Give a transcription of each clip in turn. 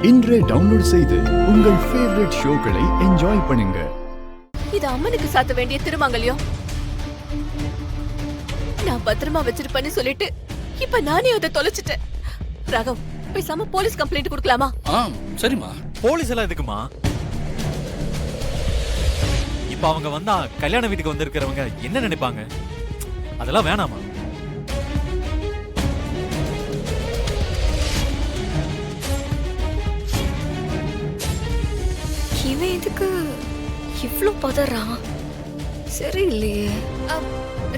இன்றே டவுன்லோட் செய்து உங்கள் ஃபேவரட் ஷோக்களை என்ஜாய் பண்ணுங்க. இது அம்மனுக்கு சாத்த வேண்டிய திருமங்கல்யம். நான் பத்திரமா வச்சிருப்பேன்னு சொல்லிட்டு இப்ப நானே அதை தொலைச்சிட்டேன். ராகவ், பேசாம போலீஸ் கம்ப்ளைண்ட் கொடுக்கலாமா? சரிம்மா. போலீஸ் எல்லாம் எதுக்குமா? இப்ப அவங்க வந்தா கல்யாண வீட்டுக்கு வந்திருக்கிறவங்க என்ன நினைப்பாங்க? அதெல்லாம் வேணாமா? இவன் எதுக்கு இவ்ளோ பதறான்? சரி இல்லையே.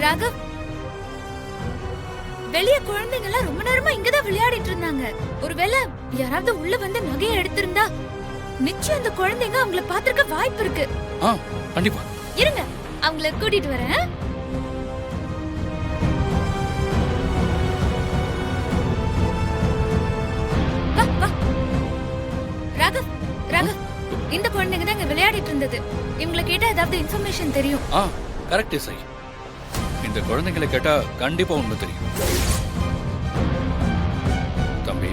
ராகவ், வெளிய குழந்தைங்க எல்லாம் ரொம்ப நேரமா இங்கதான் விளையாடிட்டு இருந்தாங்க. ஒருவேளை யாராவது உள்ள வந்து நகையை எடுத்திருந்தா நிச்சயம் அந்த குழந்தைங்க அவங்கள பாத்துக்க வாய்ப்பு இருக்கு. கண்டிப்பா. இருங்க, அவங்கள கூட்டிட்டு வரேன். ராகவ், ராகவ், இந்த குழந்தைங்க தான் இங்க விளையாடிட்டு இருந்தது. இவங்களை கேட்டா ஏதாவது இன்ஃபர்மேஷன் தெரியும். கரெக்ட் சை. இந்த குழந்தைகளை கேட்டா கண்டிப்பா உண்மை தெரியும். தம்பி,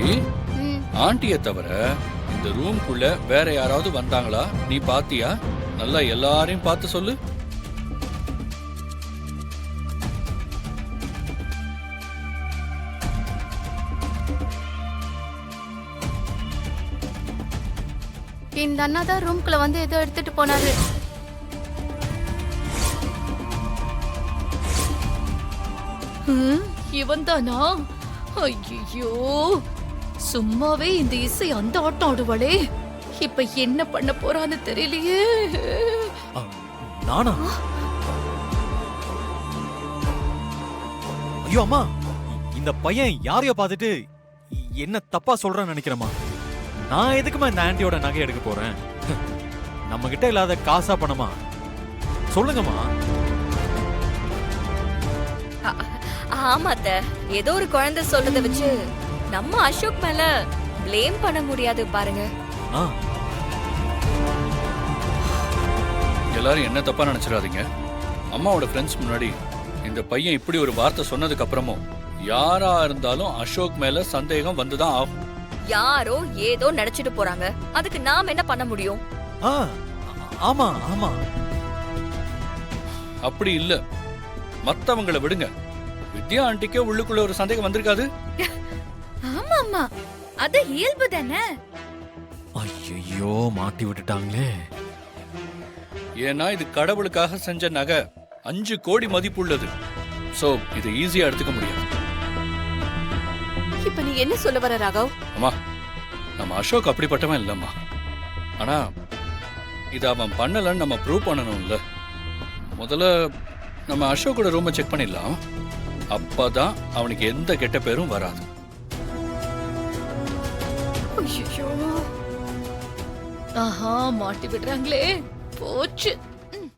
ஆண்டியை தவிர இந்த ரூம்குள்ள வேற யாராவது வந்தாங்களா? நீ பாத்தியா? நல்லா எல்லாரையும் பார்த்து சொல்லு. இந்த அண்ணா தான் ரூம்குள்ள வந்து ஏதோ எடுத்துட்டு போனாரு. இவன் தானா? ஐயோ, சும்மாவே இந்த இசை அந்த ஆட்டம் ஆடுவாளே. இப்ப என்ன பண்ண போறான்னு தெரியலையே. நானா? ஐயோ அம்மா, இந்த பையன் யாரையோ பார்த்துட்டு என்ன தப்பா சொல்றான்னு நினைக்கிறேம்மா. நான் எதுக்குமா இந்த ஆண்டியோட நகை எடுக்க போறேன்? நம்ம கிட்ட இல்லாத காசா பணமா? சொல்லுங்கம்மா. ஆமாத்த, ஏதோ ஒரு குழந்தை சொல்றத வச்சு நம்ம அசோக் மேல ப்ளேம் பண்ண முடியாது பாருங்க. எல்லாரும் என்ன தப்பா நினைச்சிடாதீங்க. அம்மாவோட ஃப்ரெண்ட்ஸ் முன்னாடி இந்த பையன் இப்படி ஒரு வார்த்தை சொன்னதுக்கு அப்புறமும் யாரா இருந்தாலும் அசோக் மேல சந்தேகம் வந்துதான் ஆகும். யாரோ ஏதோ நினைச்சிட்டு போறாங்க, அதுக்கு நாம என்ன பண்ண முடியும்? ஆமா ஆமா. அப்படி இல்ல, மத்தவங்களை விடுங்க. வித்யா ஆண்டிக்கே உள்ளுக்குள்ள ஒரு சந்தேகம் வந்திருக்காது? ஆமா ஆமா, அது இயல்பு தானே. ஐயோ, மாட்டி விட்டுட்டாங்களே. ஏன்னா இது கடவுளுக்காக செஞ்ச நகை 5 கோடி மதிப்புள்ளது. சோ இது ஈஸியா எடுத்துக்க முடியாது. இப்ப நீ என்ன சொல்ல வர ராகவ்? அம்மா, நம்ம அசோக் அப்படிப்பட்டவன் இல்லம்மா. ஆனா இது அவன் பண்ணலன்னு நம்ம ப்ரூவ் பண்ணணும்ல. முதல்ல நம்ம அசோக்கோட ரூமை செக் பண்ணிடலாம். அப்பதான் அவனுக்கு எந்த கெட்ட பேரும் வராது. ஆஹா, மாட்டி விடுறாங்களே. போச்சு.